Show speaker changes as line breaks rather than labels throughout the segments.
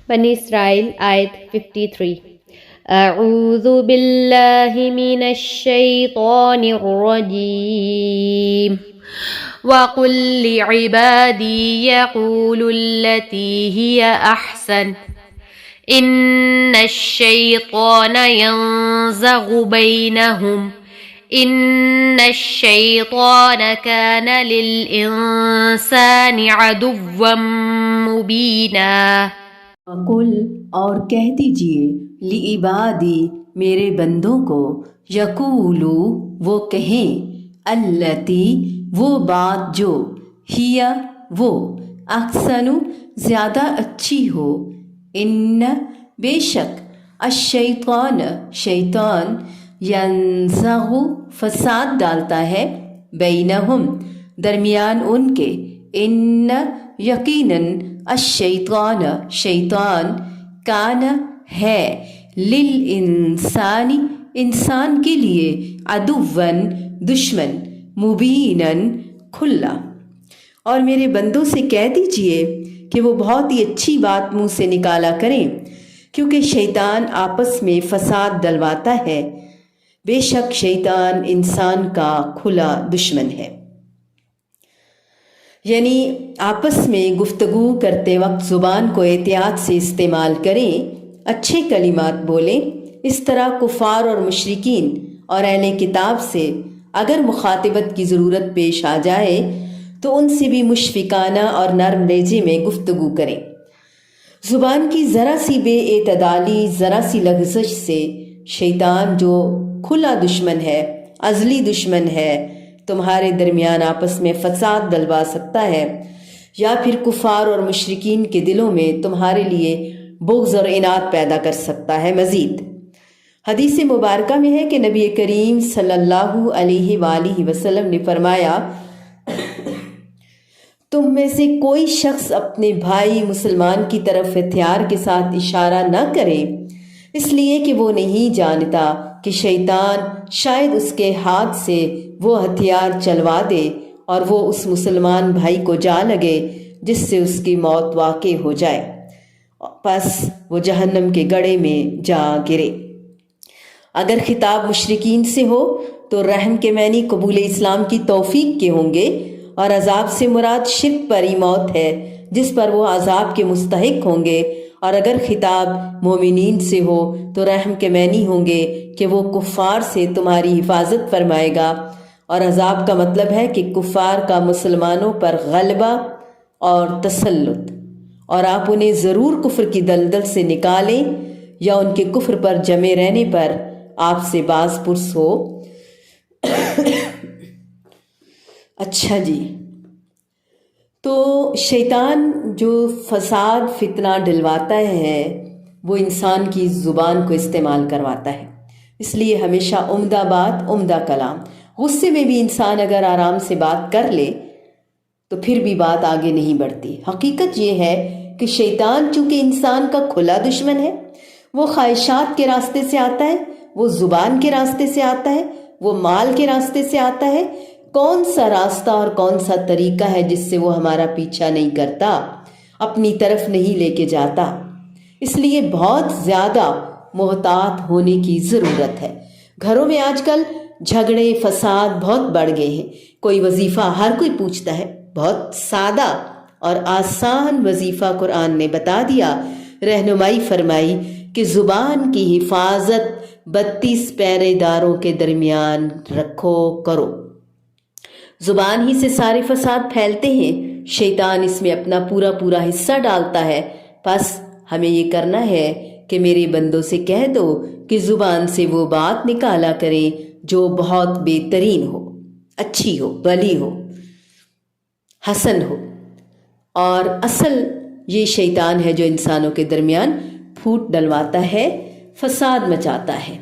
بنی اسرائیل آیت 53۔ اعوذ باللہ من الشیطان الرجیم وَقُلْ لِعِبَادِي يَقُولُوا الَّتِي هِيَ أَحْسَنُ إِنَّ الشَّيْطَانَ يَنزَغُ بَيْنَهُمْ إِنَّ الشَّيْطَانَ كَانَ لِلْإِنسَانِ عَدُوًّا مُبِينًا۔
وَقُلْ اور کہہ دیجئے لِعِبَادِی میرے بندوں کو یقولو وہ کہیں التی وہ بات جو ہیا وہ احسن زیادہ اچھی ہو ان بے شک الشیطان شیطان ینزغ فساد ڈالتا ہے بینہم درمیان ان کے ان یقیناً الشیطان شیطان کان ہے للانسانی انسان کے لیے عدوًا دشمن مبیناً کھلا۔ اور میرے بندوں سے کہہ دیجئے کہ وہ بہت ہی اچھی بات منہ سے نکالا کریں کیونکہ شیطان آپس میں فساد ڈلواتا ہے، بے شک شیطان انسان کا کھلا دشمن ہے۔ یعنی آپس میں گفتگو کرتے وقت زبان کو احتیاط سے استعمال کریں، اچھے کلمات بولیں۔ اس طرح کفار اور مشرکین اور اہل کتاب سے اگر مخاطبت کی ضرورت پیش آ جائے تو ان سے بھی مشفقانہ اور نرم لہجے میں گفتگو کریں۔ زبان کی ذرا سی بے اعتدالی، ذرا سی لغزش سے شیطان جو کھلا دشمن ہے، ازلی دشمن ہے، تمہارے درمیان آپس میں فساد ڈلوا سکتا ہے، یا پھر کفار اور مشرکین کے دلوں میں تمہارے لیے بغض اور عناد پیدا کر سکتا ہے۔ مزید حدیث مبارکہ میں ہے کہ نبی کریم صلی اللہ علیہ وآلہ وسلم نے فرمایا، تم میں سے کوئی شخص اپنے بھائی مسلمان کی طرف ہتھیار کے ساتھ اشارہ نہ کرے، اس لیے کہ وہ نہیں جانتا کہ شیطان شاید اس کے ہاتھ سے وہ ہتھیار چلوا دے اور وہ اس مسلمان بھائی کو جا لگے جس سے اس کی موت واقع ہو جائے، پس وہ جہنم کے گڑھے میں جا گرے۔ اگر خطاب مشرکین سے ہو تو رحم کے معنی قبول اسلام کی توفیق کے ہوں گے، اور عذاب سے مراد شرک پر ہی موت ہے جس پر وہ عذاب کے مستحق ہوں گے، اور اگر خطاب مومنین سے ہو تو رحم کے معنی ہوں گے کہ وہ کفار سے تمہاری حفاظت فرمائے گا، اور عذاب کا مطلب ہے کہ کفار کا مسلمانوں پر غلبہ اور تسلط، اور آپ انہیں ضرور کفر کی دلدل سے نکالیں یا ان کے کفر پر جمے رہنے پر آپ سے باز پرس ہو۔ اچھا جی، تو شیطان جو فساد فتنہ ڈلواتا ہے وہ انسان کی زبان کو استعمال کرواتا ہے، اس لیے ہمیشہ عمدہ بات، عمدہ کلام۔ غصے میں بھی انسان اگر آرام سے بات کر لے تو پھر بھی بات آگے نہیں بڑھتی۔ حقیقت یہ ہے کہ شیطان چونکہ انسان کا کھلا دشمن ہے، وہ خواہشات کے راستے سے آتا ہے، وہ زبان کے راستے سے آتا ہے، وہ مال کے راستے سے آتا ہے۔ کون سا راستہ اور کون سا طریقہ ہے جس سے وہ ہمارا پیچھا نہیں کرتا، اپنی طرف نہیں لے کے جاتا؟ اس لیے بہت زیادہ محتاط ہونے کی ضرورت ہے۔ گھروں میں آج کل جھگڑے فساد بہت بڑھ گئے ہیں۔ کوئی وظیفہ ہر کوئی پوچھتا ہے، بہت سادہ اور آسان وظیفہ قرآن نے بتا دیا، رہنمائی فرمائی کہ زبان کی حفاظت 32 پہرے داروں کے درمیان رکھو کرو۔ زبان ہی سے سارے فساد پھیلتے ہیں، شیطان اس میں اپنا پورا حصہ ڈالتا ہے۔ پس ہمیں یہ کرنا ہے کہ میرے بندوں سے کہہ دو کہ زبان سے وہ بات نکالا کریں جو بہت بہترین ہو، اچھی ہو، بھلی ہو، حسن ہو، اور اصل یہ شیطان ہے جو انسانوں کے درمیان پھوٹ ڈلواتا ہے، فساد مچاتا ہے۔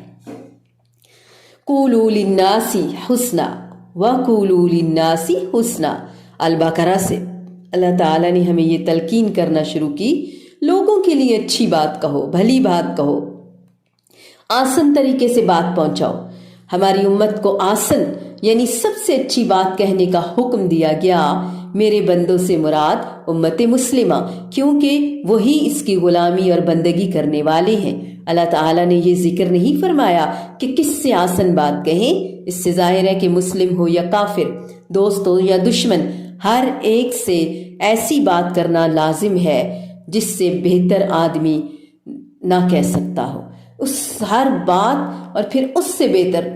قولوا للناس حسنا وقولوا للناس حسنا، البقرہ سے اللہ تعالیٰ نے ہمیں یہ تلقین کرنا شروع کی، لوگوں کے لیے اچھی بات کہو، بھلی بات کہو، آسن طریقے سے بات پہنچاؤ۔ ہماری امت کو آسن یعنی سب سے اچھی بات کہنے کا حکم دیا گیا میرے بندوں سے مراد امت مسلمہ، کیونکہ وہی اس کی غلامی اور بندگی کرنے والے ہیں۔ اللہ تعالیٰ نے یہ ذکر نہیں فرمایا کہ کس سے آسن بات کہیں۔ اس سے ظاہر ہے کہ مسلم ہو یا کافر، دوست ہو یا دشمن، ہر ایک سے ایسی بات کرنا لازم ہے جس سے بہتر آدمی نہ کہہ سکتا ہو۔ اس ہر بات اور پھر اس سے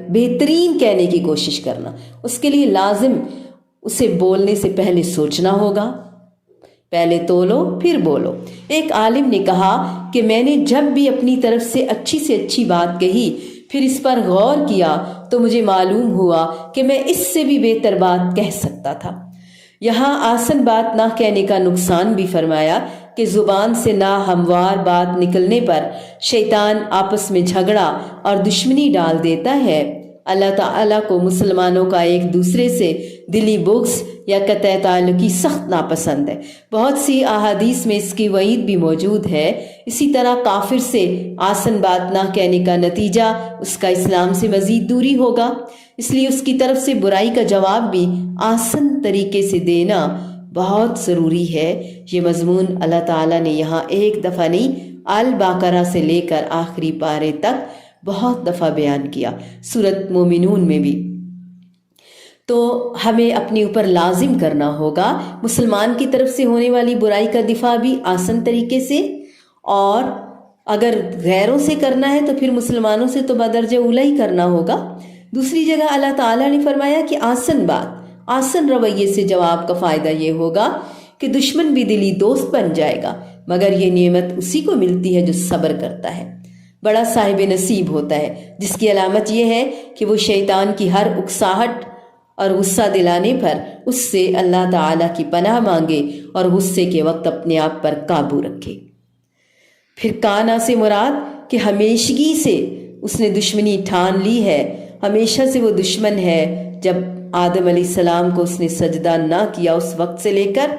بہترین کہنے کی کوشش کرنا، اس کے لیے لازم اسے بولنے سے پہلے سوچنا ہوگا، پہلے تولو پھر بولو۔ ایک عالم نے کہا کہ میں نے جب بھی اپنی طرف سے اچھی بات کہی، پھر اس پر غور کیا تو مجھے معلوم ہوا کہ میں اس سے بھی بہتر بات کہہ سکتا تھا۔ یہاں آسن بات نہ کہنے کا نقصان بھی فرمایا کہ زبان سے ناہموار بات نکلنے پر شیطان آپس میں جھگڑا اور دشمنی ڈال دیتا ہے۔ اللہ تعالیٰ کو مسلمانوں کا ایک دوسرے سے دلی بغض یا قطع تعلقی سخت ناپسند ہے۔ بہت سی احادیث میں اس کی وعید بھی موجود ہے۔ اسی طرح کافر سے آسن بات نہ کہنے کا نتیجہ اس کا اسلام سے مزید دوری ہوگا، اس لیے اس کی طرف سے برائی کا جواب بھی آسن طریقے سے دینا بہت ضروری ہے۔ یہ مضمون اللہ تعالیٰ نے یہاں ایک دفعہ نہیں، البقرہ سے لے کر آخری پارے تک بہت دفعہ بیان کیا، سورۃ مومنون میں بھی۔ تو ہمیں اپنے اوپر لازم کرنا ہوگا مسلمان کی طرف سے ہونے والی برائی کا دفاع بھی آسن طریقے سے، اور اگر غیروں سے کرنا ہے تو پھر مسلمانوں سے تو بدرجہ اولی ہی کرنا ہوگا۔ دوسری جگہ اللہ تعالیٰ نے فرمایا کہ آسن بات، آسن رویے سے جواب کا فائدہ یہ ہوگا کہ دشمن بھی دلی دوست بن جائے گا، مگر یہ نعمت اسی کو ملتی ہے جو صبر کرتا ہے۔ بڑا صاحب نصیب ہوتا ہے جس کی علامت یہ ہے کہ وہ شیطان کی ہر اکساہٹ اور غصہ دلانے پر اس سے اللہ تعالیٰ کی پناہ مانگے اور غصے کے وقت اپنے آپ پر قابو رکھے۔ پھر کانا سے مراد کہ ہمیشگی سے اس نے دشمنی ٹھان لی ہے، ہمیشہ سے وہ دشمن ہے۔ جب آدم علیہ السلام کو اس نے سجدہ نہ کیا اس وقت سے لے کر